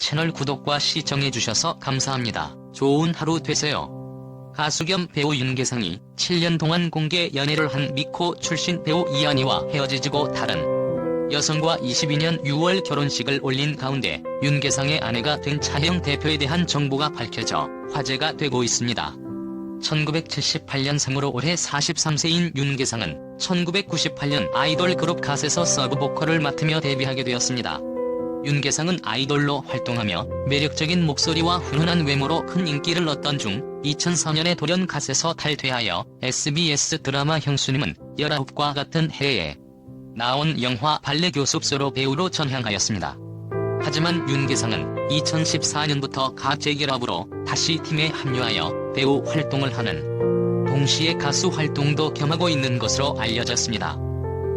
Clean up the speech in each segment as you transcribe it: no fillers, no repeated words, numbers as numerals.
채널 구독과 시청해주셔서 감사합니다. 좋은 하루 되세요. 가수 겸 배우 윤계상이 7년 동안 공개 연애를 한 미코 출신 배우 이한희와 헤어지고 다른 여성과 22년 6월 결혼식을 올린 가운데 윤계상의 아내가 된 차혜영 대표에 대한 정보가 밝혀져 화제가 되고 있습니다. 1978년생으로 올해 43세인 윤계상은 1998년 아이돌 그룹 갓에서 서브 보컬을 맡으며 데뷔하게 되었습니다. 윤계상은 아이돌로 활동하며 매력적인 목소리와 훈훈한 외모로 큰 인기를 얻던 중 2004년에 돌연 갓에서 탈퇴하여 SBS 드라마 형수님은 19과 같은 해에 나온 영화 발레 교습소로 배우로 전향하였습니다. 하지만 윤계상은 2014년부터 갓 재결합으로 다시 팀에 합류하여 배우 활동을 하는 동시에 가수 활동도 겸하고 있는 것으로 알려졌습니다.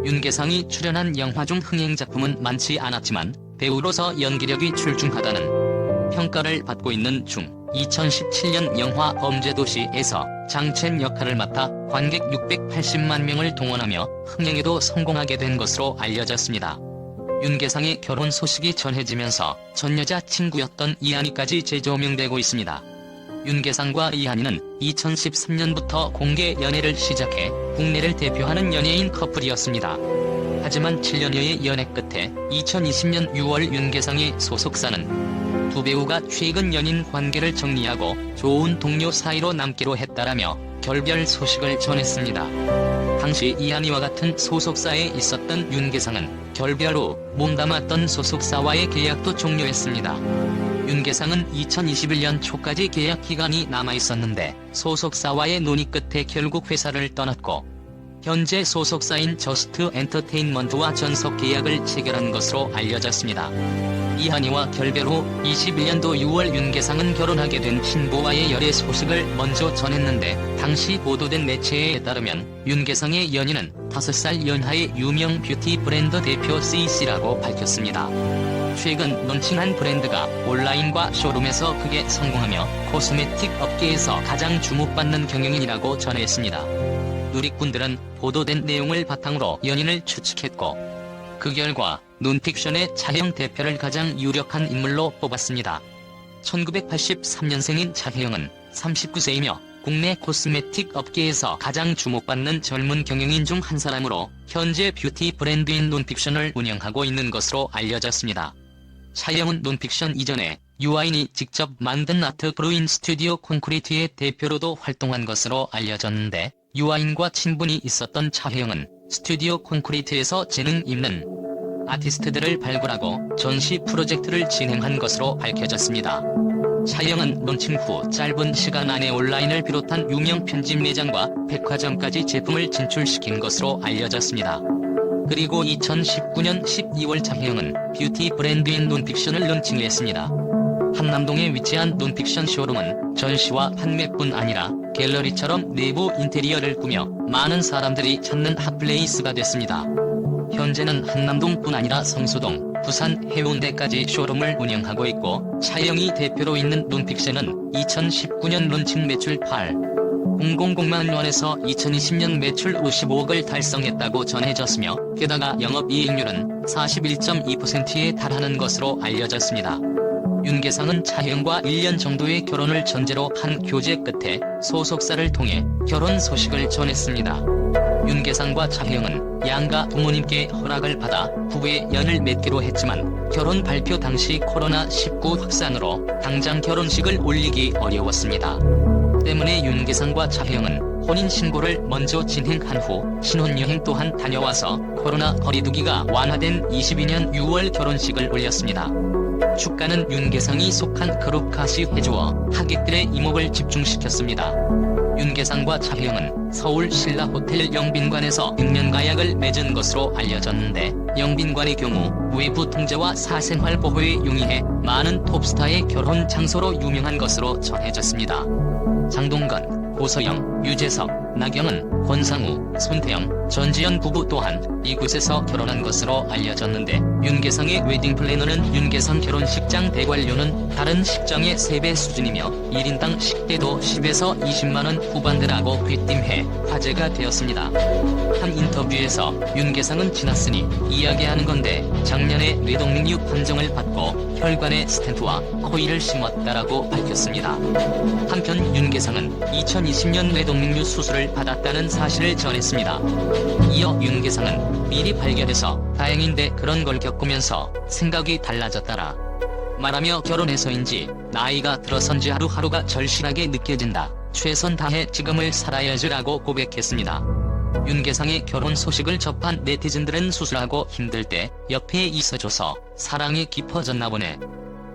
윤계상이 출연한 영화 중 흥행 작품은 많지 않았지만 배우로서 연기력이 출중하다는 평가를 받고 있는 중 2017년 영화 범죄도시에서 장첸 역할을 맡아 관객 680만 명을 동원하며 흥행에도 성공하게 된 것으로 알려졌습니다. 윤계상의 결혼 소식이 전해지면서 전 여자친구였던 이한희까지 재조명되고 있습니다. 윤계상과 이한희는 2013년부터 공개 연애를 시작해 국내를 대표하는 연예인 커플이었습니다. 하지만 7년여의 연애 끝에 2020년 6월 윤계상의 소속사는 두 배우가 최근 연인 관계를 정리하고 좋은 동료 사이로 남기로 했다라며 결별 소식을 전했습니다. 당시 이한희와 같은 소속사에 있었던 윤계상은 결별 후 몸담았던 소속사와의 계약도 종료했습니다. 윤계상은 2021년 초까지 계약 기간이 남아있었는데 소속사와의 논의 끝에 결국 회사를 떠났고 현재 소속사인 저스트 엔터테인먼트와 전속 계약을 체결한 것으로 알려졌습니다. 이한희와 결별 후 21년도 6월 윤계상은 결혼하게 된 신부와의 열애 소식을 먼저 전했는데 당시 보도된 매체에 따르면 윤계상의 연인은 5살 연하의 유명 뷰티 브랜드 대표 CC라고 밝혔습니다. 최근 론칭한 브랜드가 온라인과 쇼룸에서 크게 성공하며 코스메틱 업계에서 가장 주목받는 경영인이라고 전했습니다. 누리꾼들은 보도된 내용을 바탕으로 연인을 추측했고 그 결과 논픽션의 차혜영 대표를 가장 유력한 인물로 뽑았습니다. 1983년생인 차혜영은 39세이며 국내 코스메틱 업계에서 가장 주목받는 젊은 경영인 중 한 사람으로 현재 뷰티 브랜드인 논픽션을 운영하고 있는 것으로 알려졌습니다. 차혜영은 논픽션 이전에 유아인이 직접 만든 아트 브루인 스튜디오 콘크리트의 대표로도 활동한 것으로 알려졌는데 유아인과 친분이 있었던 차혜영은 스튜디오 콘크리트에서 재능 있는 아티스트들을 발굴하고 전시 프로젝트를 진행한 것으로 밝혀졌습니다. 차혜영은 론칭 후 짧은 시간 안에 온라인을 비롯한 유명 편집 매장과 백화점까지 제품을 진출시킨 것으로 알려졌습니다. 그리고 2019년 12월 차혜영은 뷰티 브랜드인 논픽션을 론칭했습니다. 한남동에 위치한 논픽션 쇼룸은 전시와 판매뿐 아니라 갤러리처럼 내부 인테리어를 꾸며 많은 사람들이 찾는 핫플레이스가 됐습니다. 현재는 한남동뿐 아니라 성수동, 부산, 해운대까지 쇼룸을 운영하고 있고 차혜영이 대표로 있는 논픽션은 2019년 론칭 매출 8,000만 원에서 2020년 매출 55억을 달성했다고 전해졌으며 게다가 영업이익률은 41.2%에 달하는 것으로 알려졌습니다. 윤계상은 차혜영과 1년 정도의 결혼을 전제로 한 교제 끝에 소속사를 통해 결혼 소식을 전했습니다. 윤계상과 차혜영은 양가 부모님께 허락을 받아 부부의 연을 맺기로 했지만 결혼 발표 당시 코로나19 확산으로 당장 결혼식을 올리기 어려웠습니다. 때문에 윤계상과 차혜영은 혼인신고를 먼저 진행한 후 신혼여행 또한 다녀와서 코로나 거리두기가 완화된 22년 6월 결혼식을 올렸습니다. 축가는 윤계상이 속한 그룹 갓이 해주어 하객들의 이목을 집중시켰습니다. 윤계상과 차혜영은 서울 신라호텔 영빈관에서 백년가약을 맺은 것으로 알려졌는데 영빈관의 경우 외부 통제와 사생활 보호에 용이해 많은 톱스타의 결혼 장소로 유명한 것으로 전해졌습니다. 장동건, 고서영, 유재석, 나경은, 권상우, 손태영, 전지현 부부 또한 이곳에서 결혼한 것으로 알려졌는데 윤계상의 웨딩 플래너는 윤계상 결혼식장 대관료는 다른 식장의 3배 수준이며 1인당 식대도 10에서 20만원 후반대라고 귀띔해 화제가 되었습니다. 한 인터뷰에서 윤계상은 지났으니 이야기하는 건데 작년에 뇌동맥류 판정을 받고 혈관에 스텐트와 코일을 심었다라고 밝혔습니다. 한편 윤계상은 2020년 뇌동맥류 수술을 받았다는 사실을 전했습니다. 이어 윤계상은 미리 발견해서 다행인데 그런 걸 겪으면서 생각이 달라졌다라 말하며 결혼해서인지 나이가 들어선지 하루하루가 절실하게 느껴진다. 최선 다해 지금을 살아야지라고 고백했습니다. 윤계상의 결혼 소식을 접한 네티즌들은 수술하고 힘들 때 옆에 있어줘서 사랑이 깊어졌나 보네.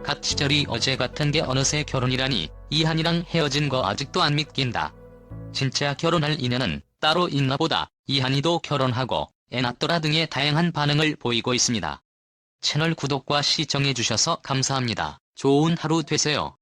갓 시절이 어제 같은 게 어느새 결혼이라니 이한이랑 헤어진 거 아직도 안 믿긴다. 진짜 결혼할 인연은 따로 있나 보다. 이한이도 결혼하고 애 낳더라 등의 다양한 반응을 보이고 있습니다. 채널 구독과 시청해주셔서 감사합니다. 좋은 하루 되세요.